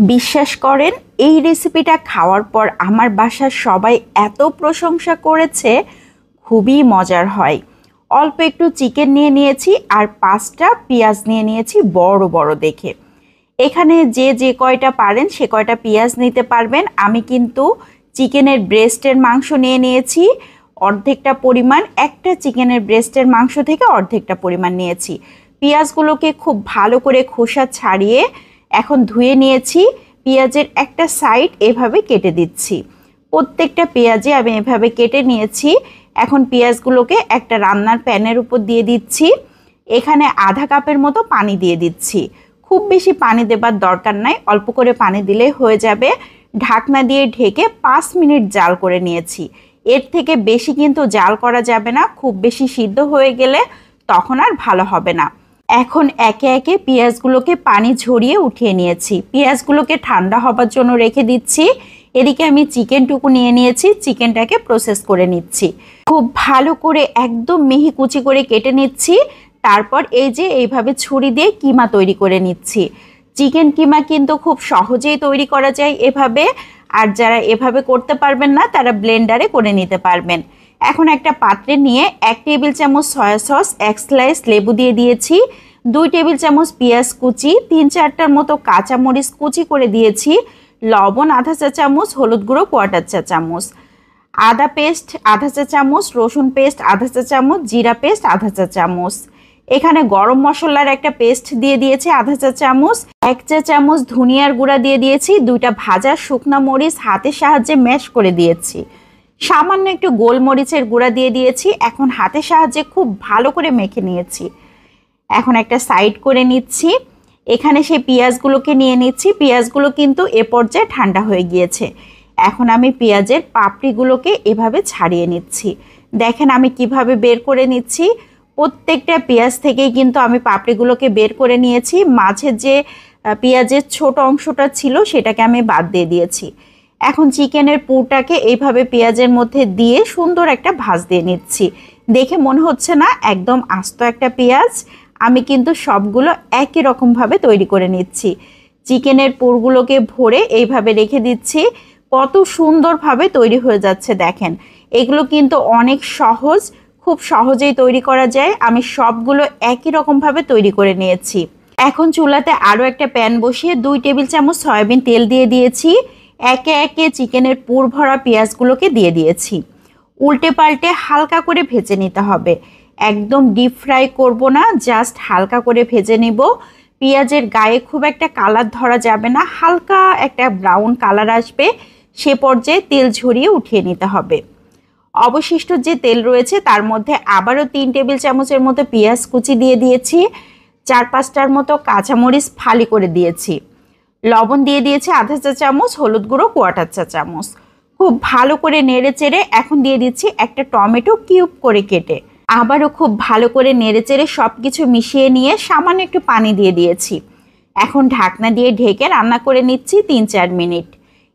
বিশ্বাস করেন, এই রেসিপিটা খাওয়ার পর আমার বাসার সবাই এত প্রশংসা করেছে, খুবই মজার হয়। অল্প একটু চিকেন নিয়ে নিয়েছি আর 5টা পেঁয়াজ নিয়ে নিয়েছি বড় বড় দেখে। এখানে যে যে কয়টা পারেন সে কয়টা পেঁয়াজ নিতে পারবেন। আমি কিন্তু চিকেনের ব্রেস্টের মাংস নিয়ে নিয়েছি অর্ধেকটা পরিমাণ, একটা চিকেনের ব্রেস্টের মাংস থেকে অর্ধেকটা পরিমাণ নিয়েছি। পেঁয়াজগুলোকে খুব ভালো করে খোসা ছাড়িয়ে এখন ধুয়ে নিয়েছি। পেঁয়াজের একটা সাইড এভাবে কেটে দিচ্ছি। প্রত্যেকটা পেঁয়াজে আমি এভাবে কেটে নিয়েছি। এখন পেঁয়াজগুলোকে একটা রান্নার প্যানের উপর দিয়ে দিচ্ছি। এখানে আধা কাপের মতো পানি দিয়ে দিচ্ছি। খুব বেশি পানি দেবার দরকার নাই, অল্প করে পানি দিলেই হয়ে যাবে। ঢাকনা দিয়ে ঢেকে 5 মিনিট জাল করে নিয়েছি। এর থেকে বেশি কিন্তু জাল করা যাবে না, খুব বেশি সিদ্ধ হয়ে গেলে তখন আর ভালো হবে না। এখন একে একে পেঁয়াজগুলোকে পানি ঝরিয়ে উঠিয়ে নিয়েছি। পেঁয়াজগুলোকে ঠান্ডা হবার জন্য রেখে দিচ্ছি। এদিকে আমি চিকেনটুকু নিয়ে নিয়েছি, চিকেনটাকে প্রসেস করে নিচ্ছি। খুব ভালো করে একদম মিহি কুচি করে কেটে নিচ্ছি। তারপর এই যে এইভাবে ছুরি দিয়ে কিমা তৈরি করে নিচ্ছি। চিকেন কিমা কিন্তু খুব সহজেই তৈরি করা যায় এভাবে। আর যারা এভাবে করতে পারবেন না তারা ব্লেন্ডারে করে নিতে পারবেন। এখন একটা পাত্রে নিয়ে 1 টেবিল চামচ সয়া সস, 1 স্লাইস লেবু দিয়ে দিয়েছি, 2 টেবিল চামচ পেঁয়াজ কুচি, 3-4টার মতো কাঁচামরিচ কুচি করে দিয়েছি, লবণ আধা চা চামচ, হলুদ গুঁড়ো 1/4 চা চামচ, আদা পেস্ট আধা চা চামচ, রসুন পেস্ট আধা চা চামচ, জিরা পেস্ট আধা চা চামচ। এখানে গরম মশলার একটা পেস্ট দিয়ে দিয়েছি আধা চা চামচ, 1 চা চামচ ধনিয়ার গুঁড়া দিয়ে দিয়েছি, 2টা ভাজা শুকনা মরিচ হাতের সাহায্যে ম্যাশ করে দিয়েছি, সামান্য একটু গোলমরিচের গুঁড়া দিয়ে দিয়েছি। এখন হাতের সাহায্যে খুব ভালো করে মেখে নিয়েছি। এখন একটা সাইড করে নিচ্ছি। এখানে সেই পেঁয়াজগুলোকে নিয়ে নিচ্ছি। পেঁয়াজগুলো কিন্তু এ পর্যায়ে ঠান্ডা হয়ে গিয়েছে। এখন আমি পেঁয়াজের পাপড়িগুলোকে এভাবে ছাড়িয়ে নিচ্ছি। দেখেন আমি কিভাবে বের করে নিচ্ছি। প্রত্যেকটা পেঁয়াজ থেকেই কিন্তু আমি পাপড়িগুলোকে বের করে নিয়েছি। মাঝের যে পেঁয়াজের ছোট অংশটা ছিল সেটাকে আমি বাদ দিয়ে দিয়েছি। এখন চিকেনের পুরটাকে এইভাবে পেঁয়াজের মধ্যে দিয়ে সুন্দর একটা ভাজ দিয়ে নিচ্ছি। দেখে মনে হচ্ছে না একদম আস্ত একটা পেঁয়াজ। আমি কিন্তু সবগুলো একই রকমভাবে তৈরি করে নিচ্ছি। চিকেনের পুরগুলোকে ভরে এইভাবে রেখে দিচ্ছি। কত সুন্দরভাবে তৈরি হয়ে যাচ্ছে দেখেন। এগুলো কিন্তু অনেক সহজ, খুব সহজেই তৈরি করা যায়। আমি সবগুলো একই রকমভাবে তৈরি করে নিয়েছি। এখন চুলাতে আরও একটা প্যান বসিয়ে 2 টেবিল চামচ সয়াবিন তেল দিয়ে দিয়েছি। একে একে চিকেনের পুর ভরা পেঁয়াজগুলোকে দিয়ে দিয়েছি। উল্টে পাল্টে হালকা করে ভেজে নিতে হবে। একদম ডিপ ফ্রাই করব না, জাস্ট হালকা করে ভেজে নেব। পেঁয়াজের গায়ে খুব একটা কালার ধরা যাবে না, হালকা একটা ব্রাউন কালার আসবে, সে পর্যায়ে তেল ঝরিয়ে উঠিয়ে নিতে হবে। অবশিষ্ট যে তেল রয়েছে তার মধ্যে আবারও 3 টেবিল চামচের মতো পেঁয়াজ কুচি দিয়ে দিয়েছি, 4-5টার মতো কাঁচামরিচ ফালি করে দিয়েছি, লবণ দিয়ে দিয়েছি আধা চা চামচ, হলুদ গুঁড়ো 1/4 চা চামচ। খুব ভালো করে নেড়ে চেড়ে এখন দিয়ে দিচ্ছি একটা টমেটো কিউব করে কেটে। আবারও খুব ভালো করে নেড়ে চেড়ে সব কিছু মিশিয়ে নিয়ে সামান্য একটু পানি দিয়ে দিয়েছি। এখন ঢাকনা দিয়ে ঢেকে রান্না করে নিচ্ছি 3-4 মিনিট।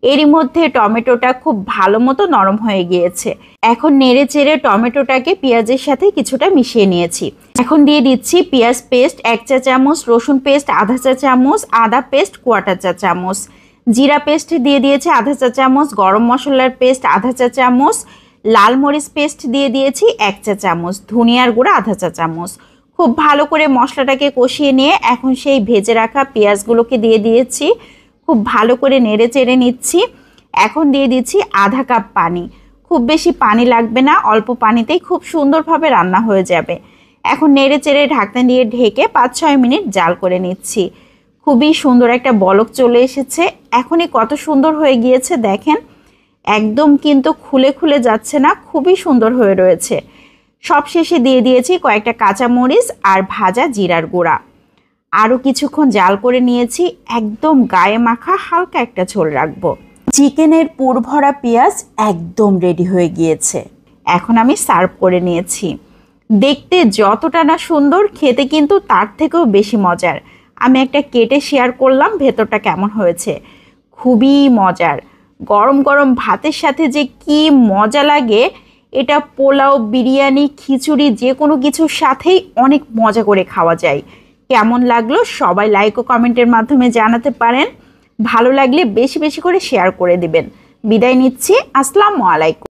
এরই মধ্যে টমেটোটা খুব ভালো মতো নরম হয়ে গিয়েছে। এখন নেড়ে চেড়ে টমেটোটাকে পেঁয়াজের সাথে কিছুটা মিশিয়ে নিয়েছি। এখন দিয়ে দিচ্ছি পেঁয়াজ পেস্ট 1 চা চামচ, রসুন পেস্ট আধা চা চামচ, আদা পেস্ট 1/4 চা চামচ, জিরা পেস্ট দিয়ে দিয়েছি আধা চা চামচ, গরম মশলার পেস্ট আধা চা চামচ, লাল মরিচ পেস্ট দিয়ে দিয়েছি 1 চা চামচ, ধনিয়ার গুঁড়া আধা চা চামচ। খুব ভালো করে মশলাটাকে কষিয়ে নিয়ে এখন সেই ভেজে রাখা পেঁয়াজগুলোকে দিয়ে দিয়েছি। খুব ভালো করে নেড়ে চেড়ে নিচ্ছি। এখন দিয়ে দিচ্ছি আধা কাপ পানি। খুব বেশি পানি লাগবে না, অল্প পানিতেই খুব সুন্দরভাবে রান্না হয়ে যাবে। এখন নেড়ে চেড়ে ঢাকনা দিয়ে ঢেকে 5-6 মিনিট জাল করে নিচ্ছি। খুবই সুন্দর একটা বলক চলে এসেছে। এখনই কত সুন্দর হয়ে গিয়েছে দেখেন, একদম কিন্তু খুলে খুলে যাচ্ছে না, খুবই সুন্দর হয়ে রয়েছে। সবশেষে দিয়ে দিয়েছি কয়েকটা কাঁচামরিচ আর ভাজা জিরার গুঁড়া। আরও কিছুক্ষণ জাল করে নিয়েছি। একদম গায়ে মাখা হালকা একটা ঝোল রাখবো। চিকেনের পুর ভরা পেঁয়াজ একদম রেডি হয়ে গিয়েছে। এখন আমি সার্ভ করে নিয়েছি। দেখতে যতটা না সুন্দর, খেতে কিন্তু তার থেকেও বেশি মজার। আমি একটা কেটে শেয়ার করলাম ভেতরটা কেমন হয়েছে। খুবই মজার। গরম গরম ভাতের সাথে যে কি মজা লাগে, এটা পোলাও, বিরিয়ানি, খিচুড়ি যে কোনো কিছুর সাথেই অনেক মজা করে খাওয়া যায়। কেমন লাগলো সবাই লাইক ও কমেন্টের মাধ্যমে জানাতে পারেন। ভালো লাগলে বেশি বেশি করে শেয়ার করে দিবেন। বিদায় নিচ্ছি, আসসালামু আলাইকুম।